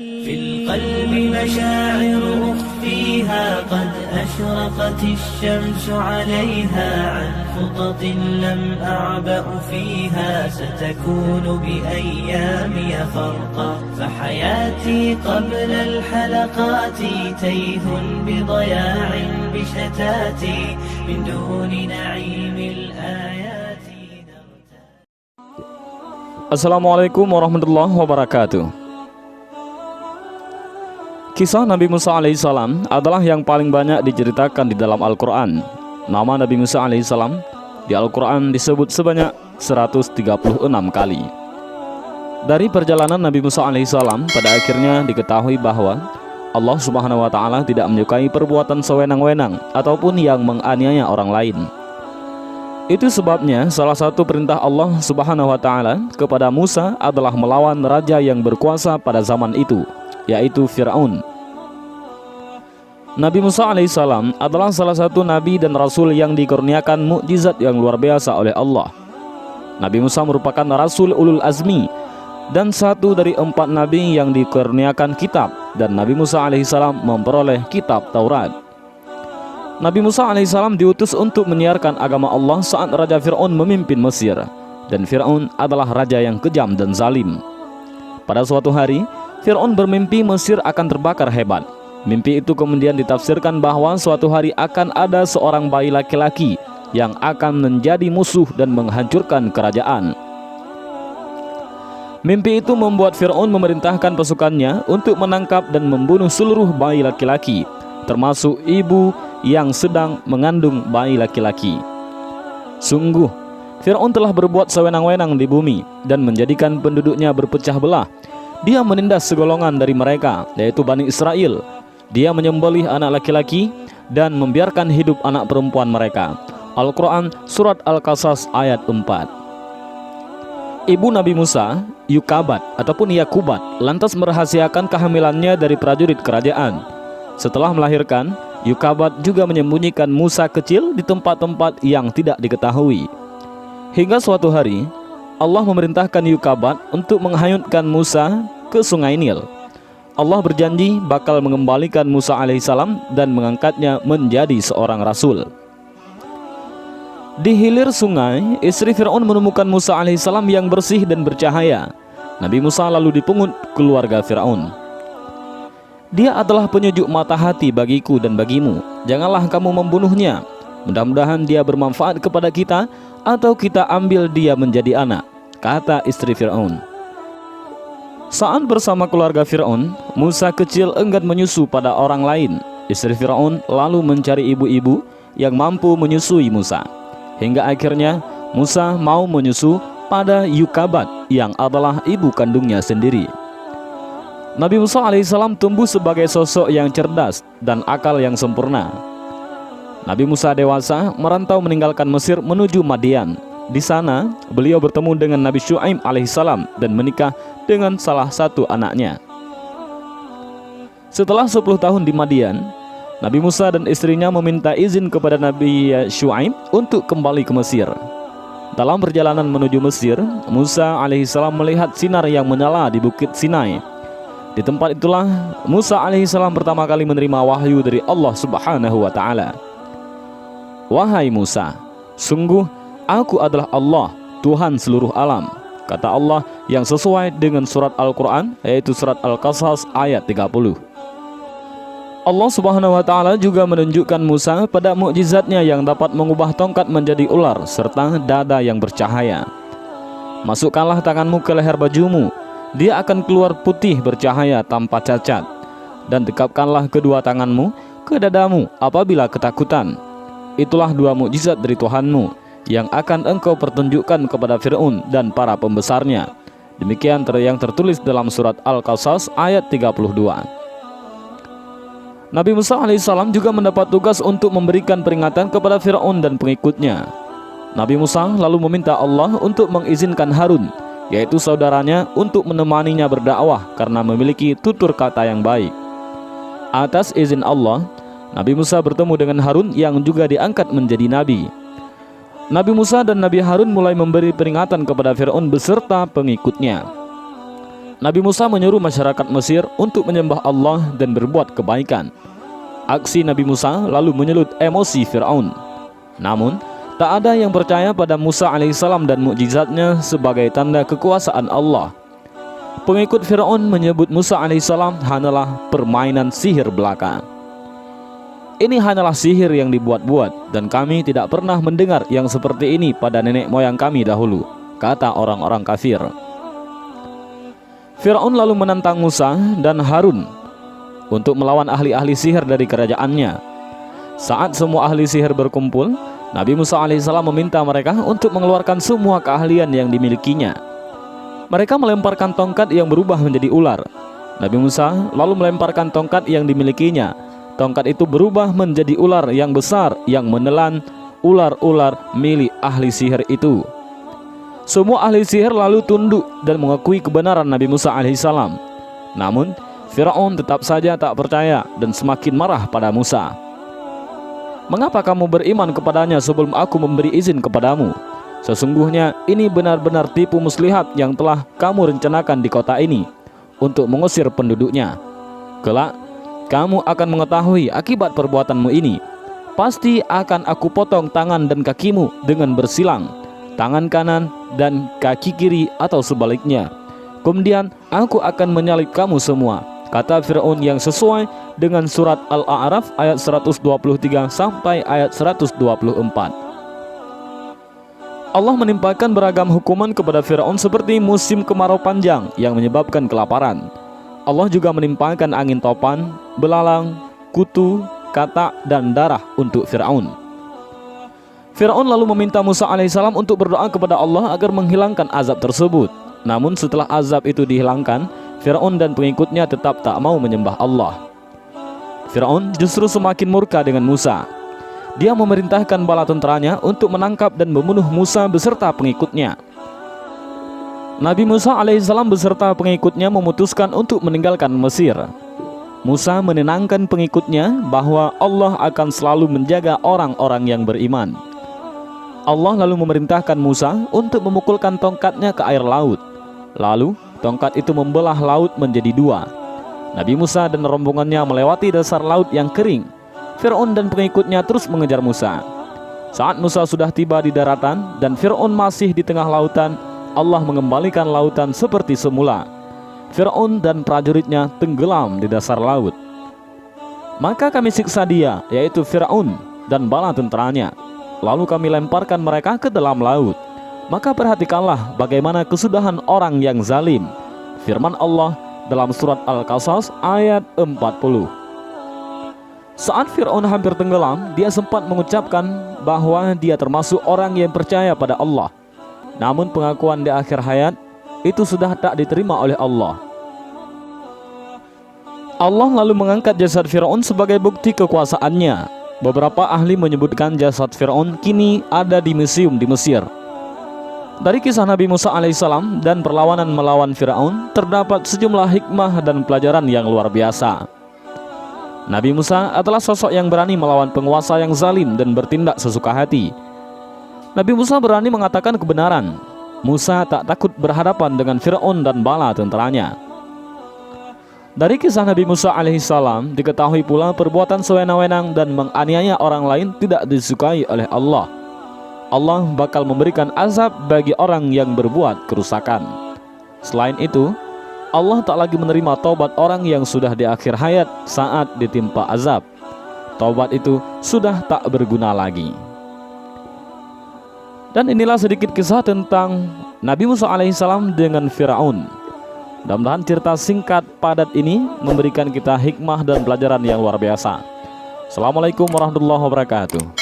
في القلب مشاعر أخفيها قد أشرقت الشمس عليها عن خطط لم أعبأ فيها ستكون بأيامي فرقا فحياتي قبل الحلقات تيه بضياع بشتاتي من دون نعيم الآيات. Assalamualaikum warahmatullahi wabarakatuh. Kisah Nabi Musa alaihissalam adalah yang paling banyak diceritakan di dalam Al-Quran. Nama Nabi Musa alaihissalam di Al-Quran disebut sebanyak 136 kali. Dari perjalanan Nabi Musa alaihissalam, pada akhirnya diketahui bahwa Allah subhanahu wa ta'ala tidak menyukai perbuatan sewenang-wenang ataupun yang menganiaya orang lain. Itu sebabnya salah satu perintah Allah subhanahu wa ta'ala kepada Musa adalah melawan raja yang berkuasa pada zaman itu, yaitu Fir'aun. Nabi Musa alaihissalam adalah salah satu nabi dan rasul yang dikurniakan mukjizat yang luar biasa oleh Allah. Nabi Musa merupakan rasul ulul azmi dan satu dari 4 nabi yang dikurniakan kitab, dan Nabi Musa alaihissalam memperoleh kitab Taurat. Nabi Musa alaihissalam diutus untuk menyiarkan agama Allah saat Raja Fir'aun memimpin Mesir, dan Fir'aun adalah raja yang kejam dan zalim. Pada suatu hari, Fir'aun bermimpi Mesir akan terbakar hebat. Mimpi itu kemudian ditafsirkan bahwa suatu hari akan ada seorang bayi laki-laki yang akan menjadi musuh dan menghancurkan kerajaan. Mimpi itu membuat Fir'aun memerintahkan pasukannya untuk menangkap dan membunuh seluruh bayi laki-laki, termasuk ibu yang sedang mengandung bayi laki-laki. Sungguh, Fir'aun telah berbuat sewenang-wenang di bumi dan menjadikan penduduknya berpecah belah. Dia menindas segolongan dari mereka, yaitu Bani Israel. Dia menyembelih anak laki-laki dan membiarkan hidup anak perempuan mereka. Al-Quran Surat Al-Qasas ayat 4. Ibu Nabi Musa, Yukabat ataupun Yakubat, lantas merahasiakan kehamilannya dari prajurit kerajaan. Setelah melahirkan, Yukabat juga menyembunyikan Musa kecil di tempat-tempat yang tidak diketahui. Hingga suatu hari, Allah memerintahkan Yukabat untuk menghanyutkan Musa ke sungai Nil. Allah berjanji bakal mengembalikan Musa alaihissalam dan mengangkatnya menjadi seorang rasul. Di hilir sungai, istri Fir'aun menemukan Musa alaihissalam yang bersih dan bercahaya. Nabi Musa lalu dipungut keluarga Fir'aun. Dia adalah penyejuk mata hati bagiku dan bagimu. Janganlah kamu membunuhnya. Mudah-mudahan dia bermanfaat kepada kita, atau kita ambil dia menjadi anak, kata istri Fir'aun. Saat bersama keluarga Fir'aun, Musa kecil enggan menyusu pada orang lain. Istri Fir'aun lalu mencari ibu-ibu yang mampu menyusui Musa. Hingga akhirnya Musa mau menyusu pada Yukabat yang adalah ibu kandungnya sendiri. Nabi Musa alaihissalam tumbuh sebagai sosok yang cerdas dan akal yang sempurna. Nabi Musa dewasa merantau meninggalkan Mesir menuju Madian. Di sana beliau bertemu dengan Nabi Syu'aib alaihissalam dan menikah dengan salah satu anaknya. Setelah 10 tahun di Madian, Nabi Musa dan istrinya meminta izin kepada Nabi Syu'aib untuk kembali ke Mesir. Dalam perjalanan menuju Mesir, Musa alaihissalam melihat sinar yang menyala di Bukit Sinai. Di tempat itulah Musa alaihissalam pertama kali menerima wahyu dari Allah subhanahu wa ta'ala. Wahai Musa, sungguh aku adalah Allah, Tuhan seluruh alam, kata Allah yang sesuai dengan surat Al-Quran, yaitu surat Al-Qasas ayat 30. Allah subhanahu wa ta'ala juga menunjukkan Musa pada mukjizatnya yang dapat mengubah tongkat menjadi ular serta dada yang bercahaya. Masukkanlah tanganmu ke leher bajumu, dia akan keluar putih bercahaya tanpa cacat, dan dekapkanlah kedua tanganmu ke dadamu apabila ketakutan. Itulah 2 mukjizat dari Tuhanmu yang akan engkau pertunjukkan kepada Fir'aun dan para pembesarnya. Demikian yang tertulis dalam surat Al-Qasas ayat 32. Nabi Musa alaihissalam juga mendapat tugas untuk memberikan peringatan kepada Fir'aun dan pengikutnya. Nabi Musa lalu meminta Allah untuk mengizinkan Harun, yaitu saudaranya, untuk menemaninya berdakwah karena memiliki tutur kata yang baik. Atas izin Allah, Nabi Musa bertemu dengan Harun yang juga diangkat menjadi nabi. Nabi Musa dan Nabi Harun mulai memberi peringatan kepada Fir'aun beserta pengikutnya. Nabi Musa menyuruh masyarakat Mesir untuk menyembah Allah dan berbuat kebaikan. Aksi Nabi Musa lalu menyulut emosi Fir'aun. Namun, tak ada yang percaya pada Musa alaihissalam dan mukjizatnya sebagai tanda kekuasaan Allah. Pengikut Fir'aun menyebut Musa alaihissalam hanyalah permainan sihir belaka. Ini hanyalah sihir yang dibuat-buat, dan kami tidak pernah mendengar yang seperti ini pada nenek moyang kami dahulu, kata orang-orang kafir. Fir'aun lalu menantang Musa dan Harun untuk melawan ahli-ahli sihir dari kerajaannya. Saat semua ahli sihir berkumpul, Nabi Musa alaihissalam meminta mereka untuk mengeluarkan semua keahlian yang dimilikinya. Mereka melemparkan tongkat yang berubah menjadi ular. Nabi Musa lalu melemparkan tongkat yang dimilikinya. Tongkat itu berubah menjadi ular yang besar yang menelan ular-ular milik ahli sihir itu. Semua ahli sihir lalu tunduk dan mengakui kebenaran Nabi Musa alaihissalam. Namun, Fir'aun tetap saja tak percaya dan semakin marah pada Musa. Mengapa kamu beriman kepadanya sebelum aku memberi izin kepadamu? Sesungguhnya ini benar-benar tipu muslihat yang telah kamu rencanakan di kota ini untuk mengusir penduduknya. Kelak, kamu akan mengetahui akibat perbuatanmu ini. Pasti akan aku potong tangan dan kakimu dengan bersilang, tangan kanan dan kaki kiri atau sebaliknya. Kemudian aku akan menyalib kamu semua, kata Fir'aun yang sesuai dengan surat Al-A'raf ayat 123 sampai ayat 124. Allah menimpakan beragam hukuman kepada Fir'aun seperti musim kemarau panjang yang menyebabkan kelaparan. Allah juga menimpakan angin topan, belalang, kutu, katak, dan darah untuk Fir'aun. Fir'aun lalu meminta Musa alaihissalam untuk berdoa kepada Allah agar menghilangkan azab tersebut. Namun setelah azab itu dihilangkan, Fir'aun dan pengikutnya tetap tak mau menyembah Allah. Fir'aun justru semakin murka dengan Musa. Dia memerintahkan bala tentaranya untuk menangkap dan membunuh Musa beserta pengikutnya. Nabi Musa alaihissalam beserta pengikutnya memutuskan untuk meninggalkan Mesir. Musa menenangkan pengikutnya bahwa Allah akan selalu menjaga orang-orang yang beriman. Allah lalu memerintahkan Musa untuk memukulkan tongkatnya ke air laut. Lalu tongkat itu membelah laut menjadi dua. Nabi Musa dan rombongannya melewati dasar laut yang kering. Fir'aun dan pengikutnya terus mengejar Musa. Saat Musa sudah tiba di daratan dan Fir'aun masih di tengah lautan, Allah mengembalikan lautan seperti semula. Fir'aun dan prajuritnya tenggelam di dasar laut. Maka kami siksa dia, yaitu Fir'aun dan bala tentaranya. Lalu kami lemparkan mereka ke dalam laut. Maka perhatikanlah bagaimana kesudahan orang yang zalim. Firman Allah dalam surat Al-Qasas ayat 40. Saat Fir'aun hampir tenggelam, dia sempat mengucapkan bahwa dia termasuk orang yang percaya pada Allah. Namun pengakuan di akhir hayat itu sudah tak diterima oleh Allah. Allah lalu mengangkat jasad Fir'aun sebagai bukti kekuasaannya. Beberapa ahli menyebutkan jasad Fir'aun kini ada di museum di Mesir. Dari kisah Nabi Musa alaihissalam dan perlawanan melawan Fir'aun, terdapat sejumlah hikmah dan pelajaran yang luar biasa. Nabi Musa adalah sosok yang berani melawan penguasa yang zalim dan bertindak sesuka hati. Nabi Musa berani mengatakan kebenaran. Musa tak takut berhadapan dengan Fir'aun dan bala tentaranya. Dari kisah Nabi Musa alaihissalam diketahui pula perbuatan sewenang-wenang dan menganiaya orang lain tidak disukai oleh Allah. Allah bakal memberikan azab bagi orang yang berbuat kerusakan. Selain itu, Allah tak lagi menerima taubat orang yang sudah di akhir hayat saat ditimpa azab. Taubat itu sudah tak berguna lagi. Dan inilah sedikit kisah tentang Nabi Musa alaihissalam dengan Fir'aun. Mudah-mudahan cerita singkat padat ini memberikan kita hikmah dan pelajaran yang luar biasa. Assalamualaikum warahmatullahi wabarakatuh.